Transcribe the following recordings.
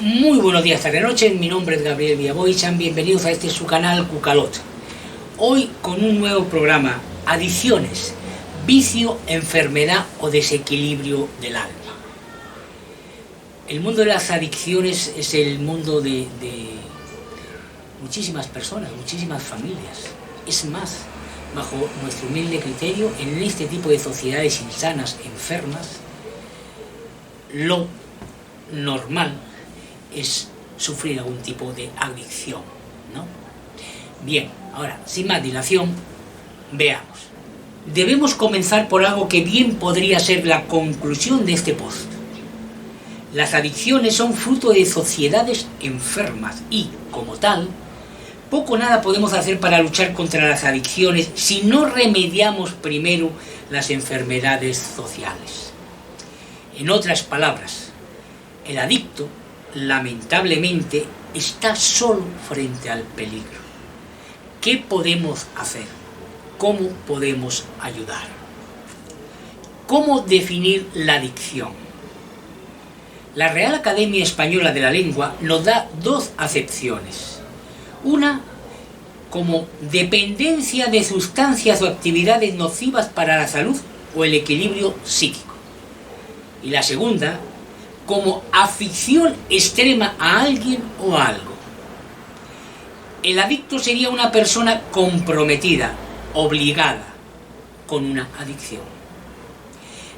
Muy buenos días, tarde, noche. Mi nombre es Gabriel Villaboy. Sean bienvenidos a su canal Cucalot. Hoy con un nuevo programa: adicciones, vicio, enfermedad o desequilibrio del alma. El mundo de las adicciones es el mundo de muchísimas personas, muchísimas familias. Es más, bajo nuestro humilde criterio, en este tipo de sociedades insanas, enfermas, lo normal es sufrir algún tipo de adicción, ¿no? Bien, ahora, sin más dilación, veamos. Debemos comenzar por algo que bien podría ser la conclusión de este post. Las adicciones son fruto de sociedades enfermas y, como tal, poco o nada podemos hacer para luchar contra las adicciones si no remediamos primero las enfermedades sociales. En otras palabras, el adicto, lamentablemente, está solo frente al peligro. ¿Qué podemos hacer? ¿Cómo podemos ayudar? ¿Cómo definir la adicción? La Real Academia Española de la Lengua nos da dos acepciones. Una, como dependencia de sustancias o actividades nocivas para la salud o el equilibrio psíquico. Y la segunda, como afición extrema a alguien o a algo. El adicto sería una persona comprometida, obligada, con una adicción.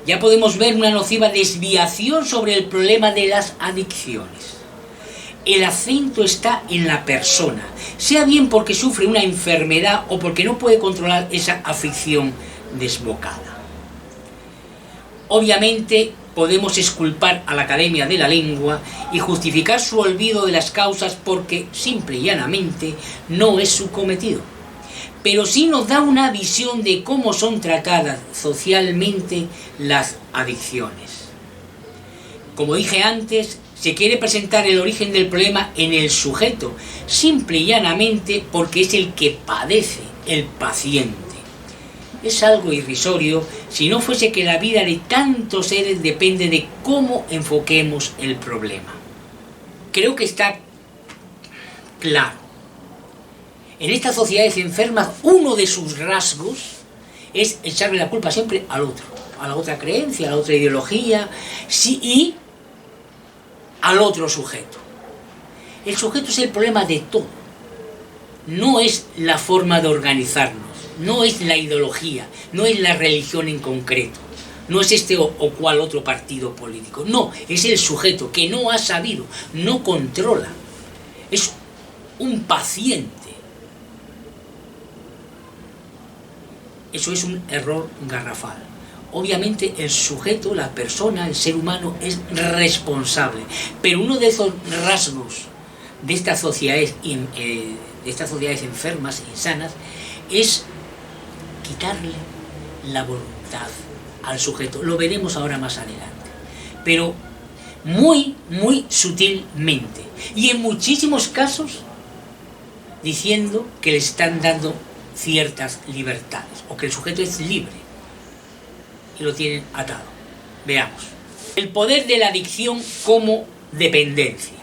Ya podemos ver una nociva desviación sobre el problema de las adicciones. El acento está en la persona, sea bien porque sufre una enfermedad o porque no puede controlar esa afición desbocada. Obviamente podemos exculpar a la Academia de la Lengua y justificar su olvido de las causas porque, simple y llanamente, no es su cometido. Pero sí nos da una visión de cómo son tratadas socialmente las adicciones. Como dije antes, se quiere presentar el origen del problema en el sujeto, simple y llanamente porque es el que padece, el paciente. Es algo irrisorio si no fuese que la vida de tantos seres depende de cómo enfoquemos el problema. Creo que está claro. En estas sociedades enfermas, uno de sus rasgos es echarle la culpa siempre al otro, a la otra creencia, a la otra ideología, y al otro sujeto. El sujeto es el problema de todo. No es la forma de organizarnos, no es la ideología, no es la religión en concreto, no es este o cual otro partido político, no, es el sujeto que no ha sabido, no controla, es un paciente. Eso es un error garrafal. Obviamente el sujeto, la persona, el ser humano es responsable, pero uno de esos rasgos de estas sociedades enfermas, insanas, es quitarle la voluntad al sujeto. Lo veremos ahora más adelante, pero muy, muy sutilmente, y en muchísimos casos diciendo que le están dando ciertas libertades, o que el sujeto es libre y lo tienen atado. Veamos. El poder de la adicción como dependencia.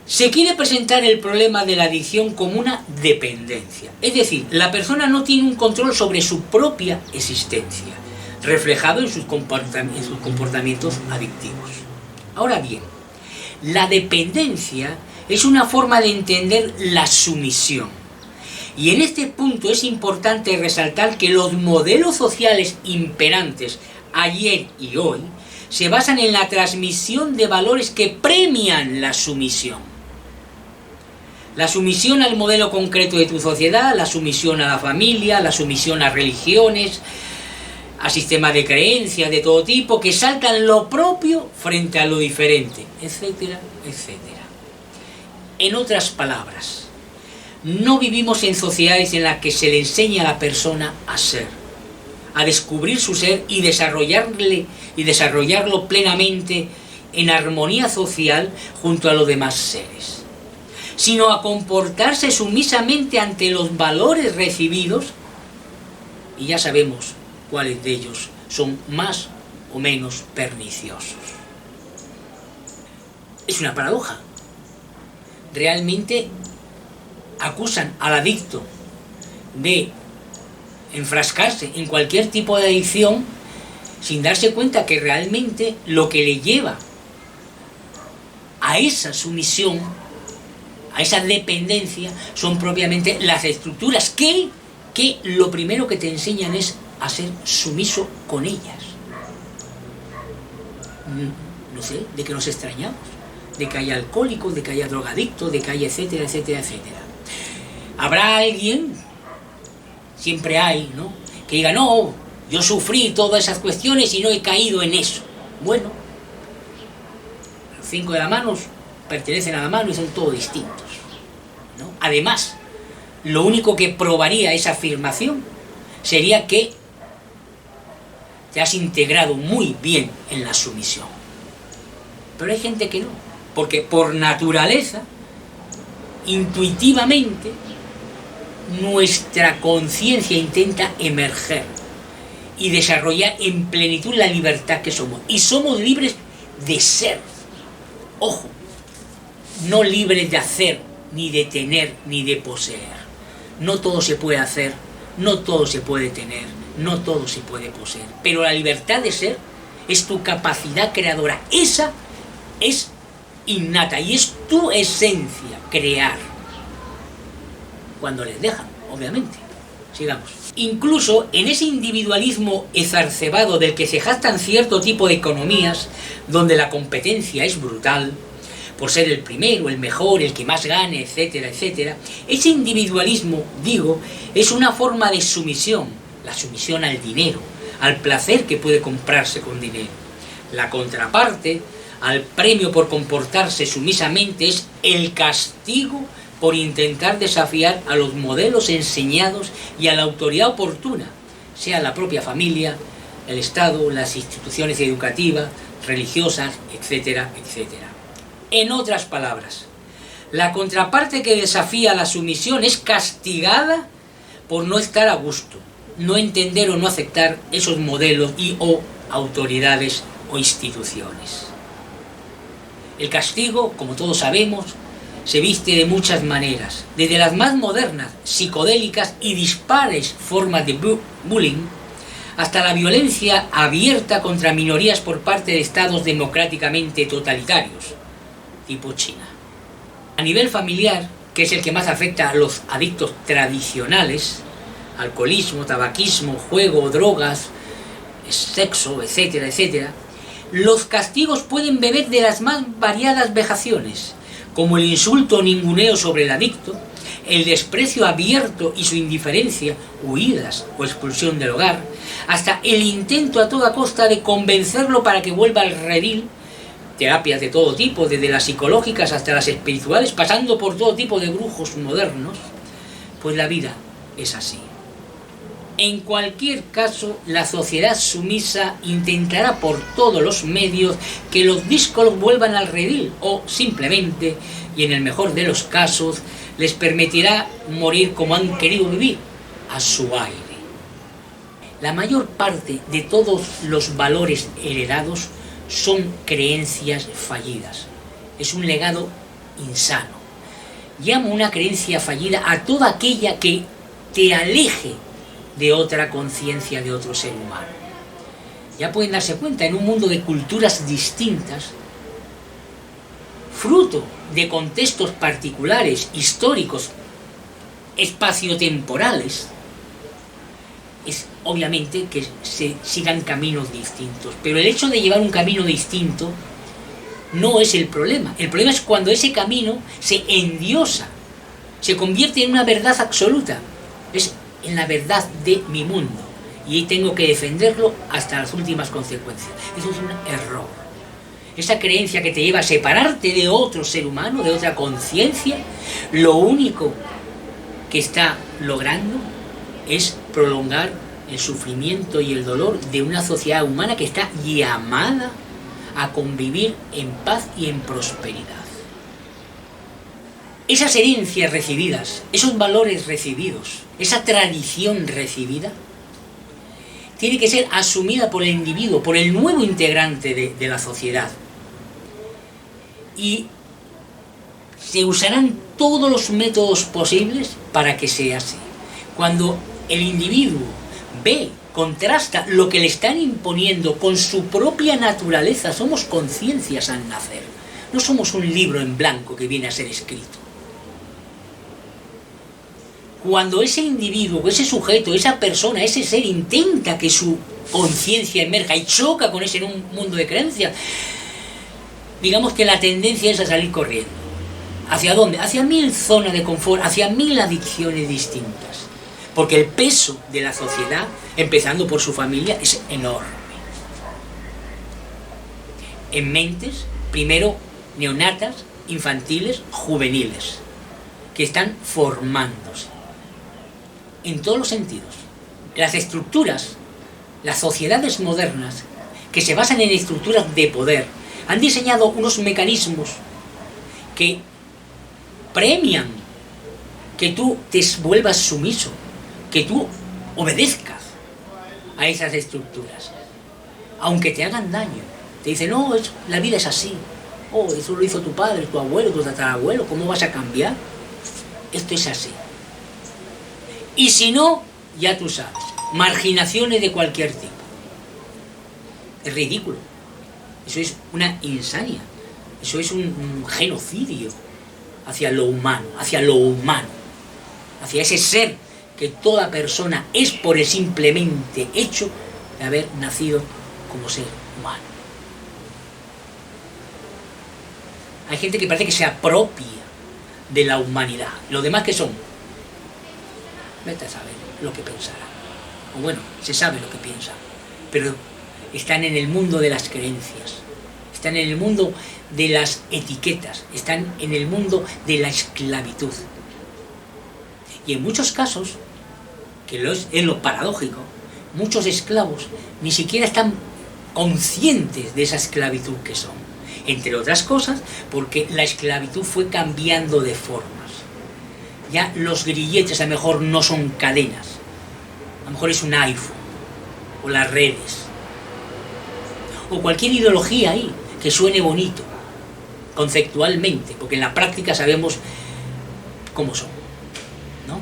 Se quiere presentar el problema de la adicción como una dependencia, es decir, la persona no tiene un control sobre su propia existencia, reflejado en sus comportamientos adictivos. Ahora bien, la dependencia es una forma de entender la sumisión. Y en este punto es importante resaltar que los modelos sociales imperantes ayer y hoy se basan en la transmisión de valores que premian la sumisión. La sumisión al modelo concreto de tu sociedad, la sumisión a la familia, la sumisión a religiones, a sistemas de creencias de todo tipo que saltan lo propio frente a lo diferente, etcétera, etcétera. En otras palabras, no vivimos en sociedades en las que se le enseña a la persona a ser, a descubrir su ser y desarrollarlo plenamente en armonía social junto a los demás seres, sino a comportarse sumisamente ante los valores recibidos, y ya sabemos cuáles de ellos son más o menos perniciosos. Es una paradoja. Realmente acusan al adicto de enfrascarse en cualquier tipo de adicción sin darse cuenta que realmente lo que le lleva a esa sumisión, a esa dependencia, son propiamente las estructuras que lo primero que te enseñan es a ser sumiso con ellas. No sé, de que nos extrañamos, de que haya alcohólicos, de que haya drogadictos, de que haya etcétera, etcétera, etcétera. Habrá alguien, siempre hay, ¿no?, que diga, no, yo sufrí todas esas cuestiones y no he caído en eso. Bueno, los 5 de la mano pertenecen a la mano y son todos distintos, ¿no? Además, lo único que probaría esa afirmación sería que te has integrado muy bien en la sumisión. Pero hay gente que no, porque por naturaleza, intuitivamente, nuestra conciencia intenta emerger y desarrollar en plenitud la libertad que somos. Y somos libres de ser. Ojo, no libres de hacer, ni de tener, ni de poseer. No todo se puede hacer, no todo se puede tener, no todo se puede poseer. Pero la libertad de ser es tu capacidad creadora. Esa es innata y es tu esencia, crear. Cuando les dejan, obviamente. Sigamos. Incluso en ese individualismo exacerbado del que se jactan cierto tipo de economías, donde la competencia es brutal, por ser el primero, el mejor, el que más gane, etcétera, etcétera, ese individualismo, digo, es una forma de sumisión, la sumisión al dinero, al placer que puede comprarse con dinero. La contraparte al premio por comportarse sumisamente es el castigo por intentar desafiar a los modelos enseñados y a la autoridad oportuna, sea la propia familia, el Estado, las instituciones educativas, religiosas, etcétera, etcétera. En otras palabras, la contraparte que desafía la sumisión es castigada por no estar a gusto, no entender o no aceptar esos modelos y o autoridades o instituciones. El castigo, como todos sabemos, se viste de muchas maneras, desde las más modernas, psicodélicas y dispares formas de bullying, hasta la violencia abierta contra minorías por parte de estados democráticamente totalitarios, tipo China. A nivel familiar, que es el que más afecta a los adictos tradicionales, alcoholismo, tabaquismo, juego, drogas, sexo, etcétera, etcétera, los castigos pueden beber de las más variadas vejaciones, como el insulto o ninguneo sobre el adicto, el desprecio abierto y su indiferencia, huidas o expulsión del hogar, hasta el intento a toda costa de convencerlo para que vuelva al redil, terapias de todo tipo, desde las psicológicas hasta las espirituales, pasando por todo tipo de brujos modernos. Pues la vida es así. En cualquier caso, la sociedad sumisa intentará por todos los medios que los díscolos vuelvan al redil o simplemente, y en el mejor de los casos, les permitirá morir como han querido vivir, a su aire. La mayor parte de todos los valores heredados son creencias fallidas. Es un legado insano. Llamo una creencia fallida a toda aquella que te aleje de otra conciencia de otro ser humano. Ya pueden darse cuenta, en un mundo de culturas distintas, fruto de contextos particulares, históricos, espaciotemporales, es obviamente que se sigan caminos distintos. Pero el hecho de llevar un camino distinto no es el problema. El problema es cuando ese camino se endiosa, se convierte en una verdad absoluta. Es en la verdad de mi mundo. Y ahí tengo que defenderlo hasta las últimas consecuencias. Eso es un error. Esa creencia que te lleva a separarte de otro ser humano, de otra conciencia, lo único que está logrando es prolongar el sufrimiento y el dolor de una sociedad humana que está llamada a convivir en paz y en prosperidad. Esas herencias recibidas, esos valores recibidos, esa tradición recibida, tiene que ser asumida por el individuo, por el nuevo integrante de la sociedad. y se usarán todos los métodos posibles para que sea así. Cuando el individuo ve, contrasta lo que le están imponiendo con su propia naturaleza, somos conciencias al nacer, no somos un libro en blanco que viene a ser escrito. Cuando ese individuo, ese sujeto, esa persona, ese ser intenta que su conciencia emerja y choca con ese mundo de creencias, digamos que la tendencia es a salir corriendo. ¿Hacia dónde? Hacia 1000 zonas de confort, hacia 1000 adicciones distintas. Porque el peso de la sociedad, empezando por su familia, es enorme. En mentes, primero, neonatas, infantiles, juveniles, que están formándose. En todos los sentidos. Las estructuras, las sociedades modernas, que se basan en estructuras de poder, han diseñado unos mecanismos que premian que tú te vuelvas sumiso, que tú obedezcas a esas estructuras, aunque te hagan daño. Te dicen, no, la vida es así. Oh, eso lo hizo tu padre, tu abuelo, tu tatarabuelo, ¿cómo vas a cambiar? Esto es así. Y si no, ya tú sabes, marginaciones de cualquier tipo. Es ridículo. Eso es una insania. Eso es un genocidio hacia lo humano, hacia ese ser que toda persona es por el simplemente hecho de haber nacido como ser humano. Hay gente que parece que se apropia de la humanidad. ¿Los demás qué son? Vete a saber lo que pensará. O bueno, se sabe lo que piensa. Pero están en el mundo de las creencias. Están en el mundo de las etiquetas. Están en el mundo de la esclavitud. Y en muchos casos, que es lo paradójico, muchos esclavos ni siquiera están conscientes de esa esclavitud que son. Entre otras cosas, porque la esclavitud fue cambiando de formas. Ya los grilletes a lo mejor no son cadenas, a lo mejor es un iPhone, o las redes, o cualquier ideología ahí que suene bonito, conceptualmente, porque en la práctica sabemos cómo son, ¿no?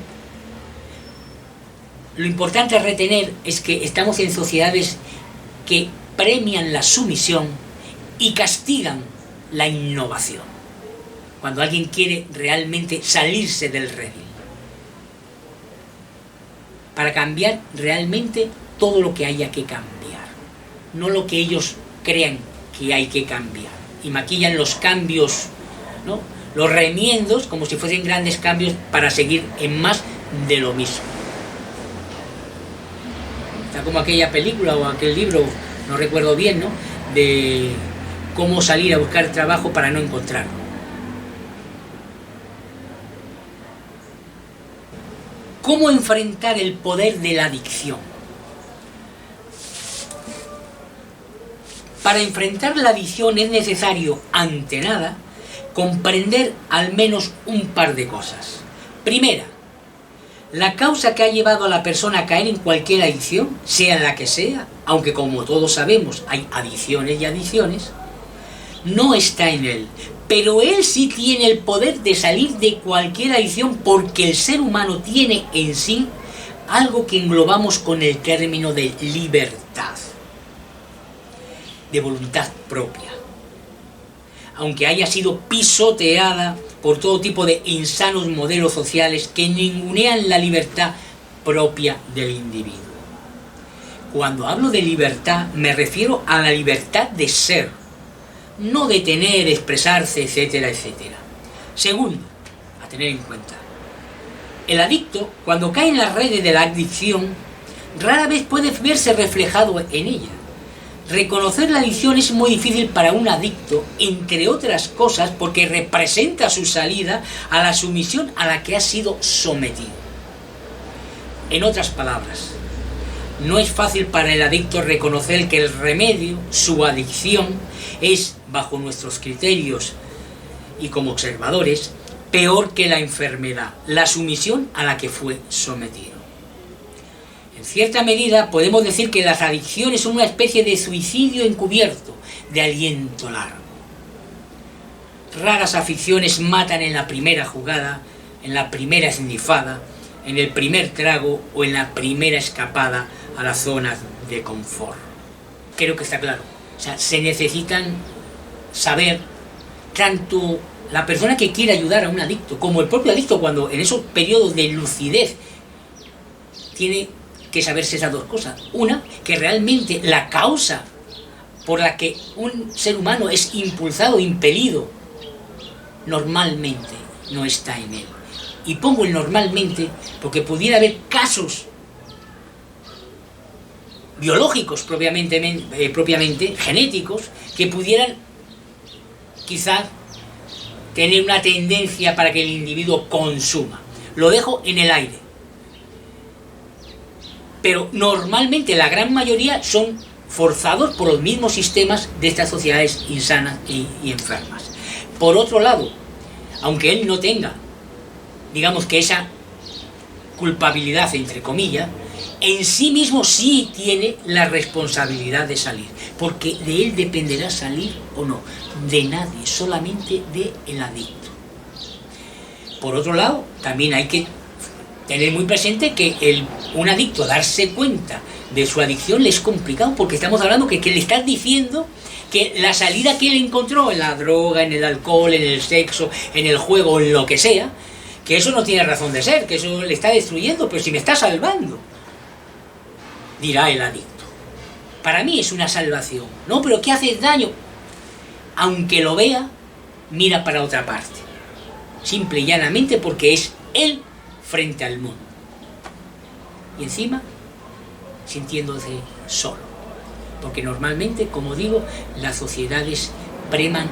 Lo importante a retener es que estamos en sociedades que premian la sumisión y castigan la innovación. Cuando alguien quiere realmente salirse del redil. Para cambiar realmente todo lo que haya que cambiar. No lo que ellos crean que hay que cambiar. Y maquillan los cambios, ¿no? Los remiendos como si fuesen grandes cambios para seguir en más de lo mismo. Está como aquella película o aquel libro, no recuerdo bien, ¿no? De cómo salir a buscar trabajo para no encontrarlo. ¿Cómo enfrentar el poder de la adicción? Para enfrentar la adicción es necesario, ante nada, comprender al menos un par de cosas. Primera, la causa que ha llevado a la persona a caer en cualquier adicción, sea la que sea, aunque como todos sabemos hay adicciones y adicciones, no está en él. Pero él sí tiene el poder de salir de cualquier adicción porque el ser humano tiene en sí algo que englobamos con el término de libertad, de voluntad propia. Aunque haya sido pisoteada por todo tipo de insanos modelos sociales que ningunean la libertad propia del individuo. Cuando hablo de libertad me refiero a la libertad de ser, no de tener, expresarse, etcétera, etcétera. Segundo, a tener en cuenta, el adicto, cuando cae en las redes de la adicción, rara vez puede verse reflejado en ella. Reconocer la adicción es muy difícil para un adicto, entre otras cosas, porque representa su salida a la sumisión a la que ha sido sometido. En otras palabras, no es fácil para el adicto reconocer que el remedio, su adicción, es, bajo nuestros criterios y como observadores, peor que la enfermedad, la sumisión a la que fue sometido. En cierta medida podemos decir que las adicciones son una especie de suicidio encubierto, de aliento largo. raras aficiones matan en la primera jugada, en la primera esnifada, en el primer trago o en la primera escapada a la zona de confort. Creo que está claro. O sea, se necesitan saber tanto la persona que quiere ayudar a un adicto como el propio adicto, cuando en esos periodos de lucidez tiene que saberse esas dos cosas. Una, que realmente la causa por la que un ser humano es impulsado, impelido, normalmente no está en él. Y pongo el normalmente porque pudiera haber casos biológicos propiamente genéticos, que pudieran quizás tener una tendencia para que el individuo consuma. Lo dejo en el aire. Pero normalmente la gran mayoría son forzados por los mismos sistemas de estas sociedades insanas y enfermas. Por otro lado, aunque él no tenga, digamos que esa culpabilidad, entre comillas, en sí mismo sí tiene la responsabilidad de salir, porque de él dependerá salir o no, de nadie, solamente del adicto. Por otro lado, también hay que tener muy presente que un adicto darse cuenta de su adicción le es complicado, porque estamos hablando que le estás diciendo que la salida que él encontró en la droga, en el alcohol, en el sexo, en el juego, en lo que sea, que eso no tiene razón de ser, que eso le está destruyendo, pero si me está salvando, dirá el adicto. Para mí es una salvación. No, pero ¿qué hace daño? Aunque lo vea, mira para otra parte. Simple y llanamente porque es él frente al mundo. Y encima, sintiéndose solo. Porque normalmente, como digo, las sociedades premian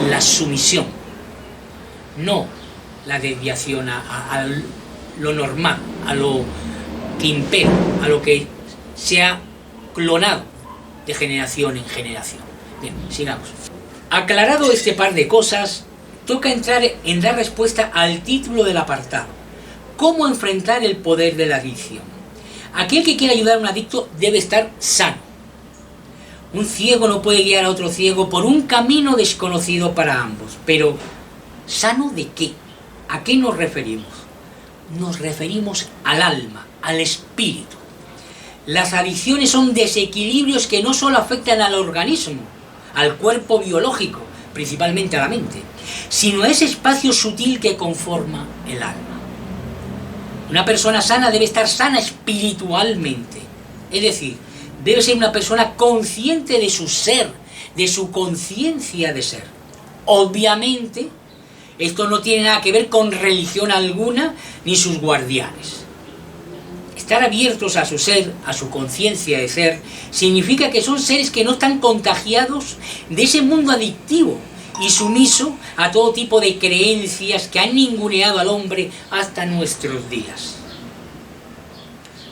la sumisión, no la desviación a lo normal, a lo que impera, a lo que se ha clonado de generación en generación. Bien, sigamos. Aclarado este par de cosas, toca entrar en dar respuesta al título del apartado: ¿cómo enfrentar el poder de la adicción? Aquel que quiera ayudar a un adicto debe estar sano. Un ciego no puede guiar a otro ciego por un camino desconocido para ambos. Pero, ¿sano de qué? ¿A qué nos referimos? Nos referimos al alma, al espíritu. Las adicciones son desequilibrios que no solo afectan al organismo, al cuerpo biológico, principalmente a la mente, sino a ese espacio sutil que conforma el alma. Una persona sana debe estar sana espiritualmente, es decir, debe ser una persona consciente de su ser, de su conciencia de ser. Obviamente, esto no tiene nada que ver con religión alguna ni sus guardianes. Estar abiertos a su ser, a su conciencia de ser, significa que son seres que no están contagiados de ese mundo adictivo y sumiso a todo tipo de creencias que han ninguneado al hombre hasta nuestros días.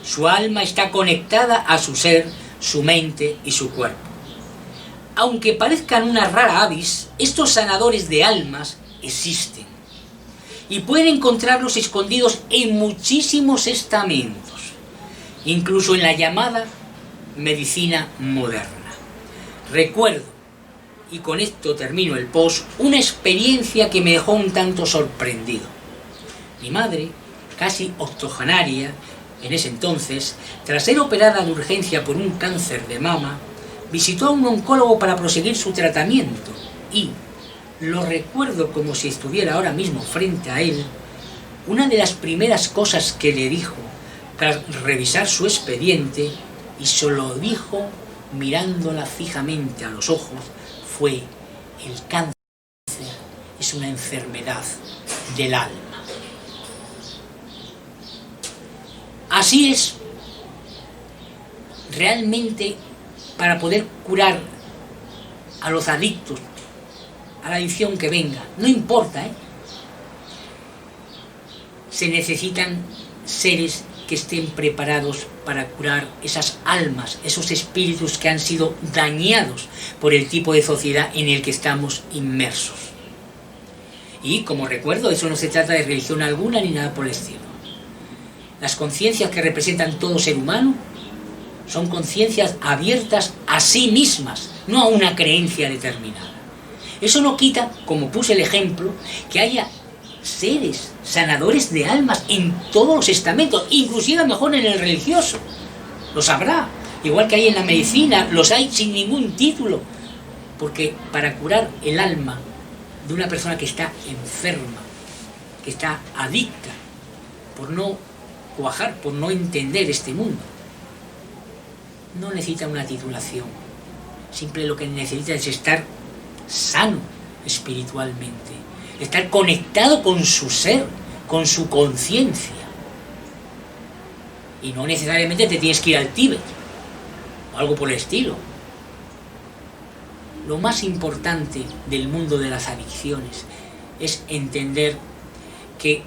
Su alma está conectada a su ser, su mente y su cuerpo. Aunque parezcan una rara avis, estos sanadores de almas existen y pueden encontrarlos escondidos en muchísimos estamentos, incluso en la llamada medicina moderna. Recuerdo, y con esto termino el post, una experiencia que me dejó un tanto sorprendido. Mi madre, casi octogenaria en ese entonces, tras ser operada de urgencia por un cáncer de mama, visitó a un oncólogo para proseguir su tratamiento y, lo recuerdo como si estuviera ahora mismo frente a él, una de las primeras cosas que le dijo tras revisar su expediente, y se lo dijo mirándola fijamente a los ojos, fue: el cáncer es una enfermedad del alma. Así es. Realmente, para poder curar a los adictos, a la adicción que venga, no importa, se necesitan seres que estén preparados para curar esas almas, esos espíritus que han sido dañados por el tipo de sociedad en el que estamos inmersos. Y, como recuerdo, eso no se trata de religión alguna ni nada por el estilo. Las conciencias que representan todo ser humano son conciencias abiertas a sí mismas, no a una creencia determinada. Eso no quita, como puse el ejemplo, que haya seres sanadores de almas en todos los estamentos, inclusive a lo mejor en el religioso. Los habrá, igual que hay en la medicina, los hay sin ningún título. Porque para curar el alma de una persona que está enferma, que está adicta, por no cuajar, por no entender este mundo, no necesita una titulación. Simple lo que necesita es estar sano espiritualmente, estar conectado con su ser, con su conciencia. Y no necesariamente te tienes que ir al Tíbet o algo por el estilo. Lo más importante del mundo de las adicciones es entender que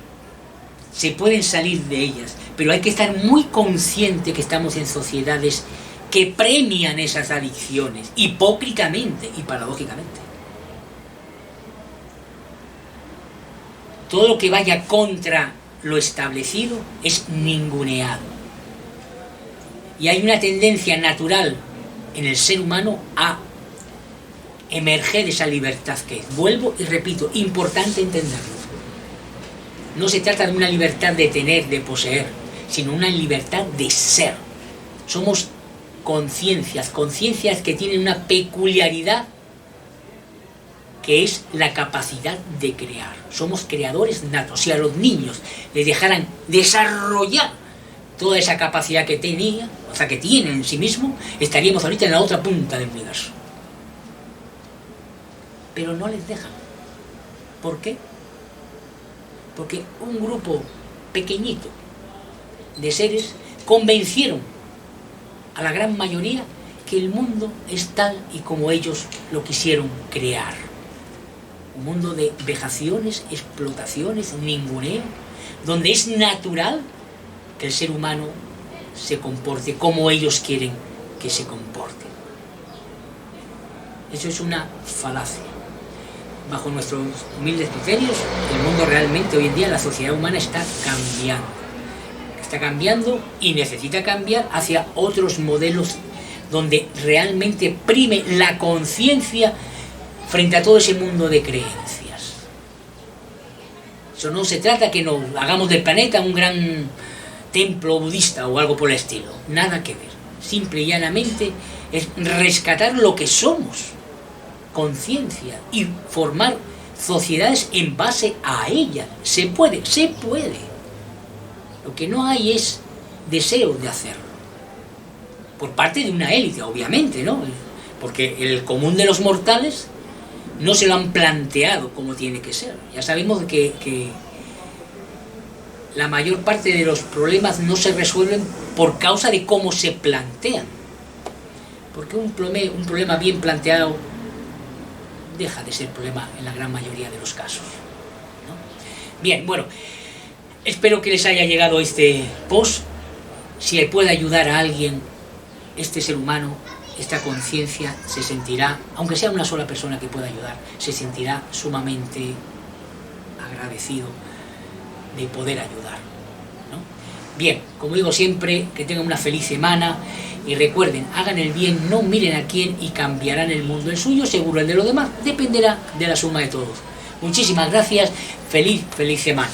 se pueden salir de ellas, pero hay que estar muy consciente que estamos en sociedades que premian esas adicciones, hipócritamente y paradójicamente. Todo lo que vaya contra lo establecido es ninguneado. Y hay una tendencia natural en el ser humano a emerger esa libertad que es. Vuelvo y repito, importante entenderlo. No se trata de una libertad de tener, de poseer, sino una libertad de ser. Somos conciencias que tienen una peculiaridad que es la capacidad de crear. Somos creadores natos. Si a los niños les dejaran desarrollar toda esa capacidad que tenía, o sea, que tienen en sí mismo, estaríamos ahorita en la otra punta del universo. Pero no les dejan. ¿Por qué? Porque un grupo pequeñito de seres convencieron a la gran mayoría que el mundo es tal y como ellos lo quisieron crear. Un mundo de vejaciones, explotaciones, ninguneo, donde es natural que el ser humano se comporte como ellos quieren que se comporte. Eso es una falacia. Bajo nuestros humildes criterios, el mundo realmente hoy en día, la sociedad humana está cambiando. Está cambiando y necesita cambiar hacia otros modelos donde realmente prime la conciencia frente a todo ese mundo de creencias. Eso no se trata que nos hagamos del planeta un gran templo budista o algo por el estilo. Nada que ver. Simple y llanamente es rescatar lo que somos, conciencia, y formar sociedades en base a ella. Se puede, se puede. Lo que no hay es deseo de hacerlo. Por parte de una élite, obviamente, ¿no? Porque el común de los mortales no se lo han planteado como tiene que ser. Ya sabemos que la mayor parte de los problemas no se resuelven por causa de cómo se plantean. Porque un problema bien planteado deja de ser problema en la gran mayoría de los casos, ¿no? Bien, bueno, espero que les haya llegado este post. Si puede ayudar a alguien, este ser humano, esta conciencia, se sentirá, aunque sea una sola persona que pueda ayudar, se sentirá sumamente agradecido de poder ayudar, ¿no? Bien, como digo siempre, que tengan una feliz semana y recuerden, hagan el bien, no miren a quién y cambiarán el mundo. El suyo seguro, el de los demás dependerá de la suma de todos. Muchísimas gracias, feliz semana.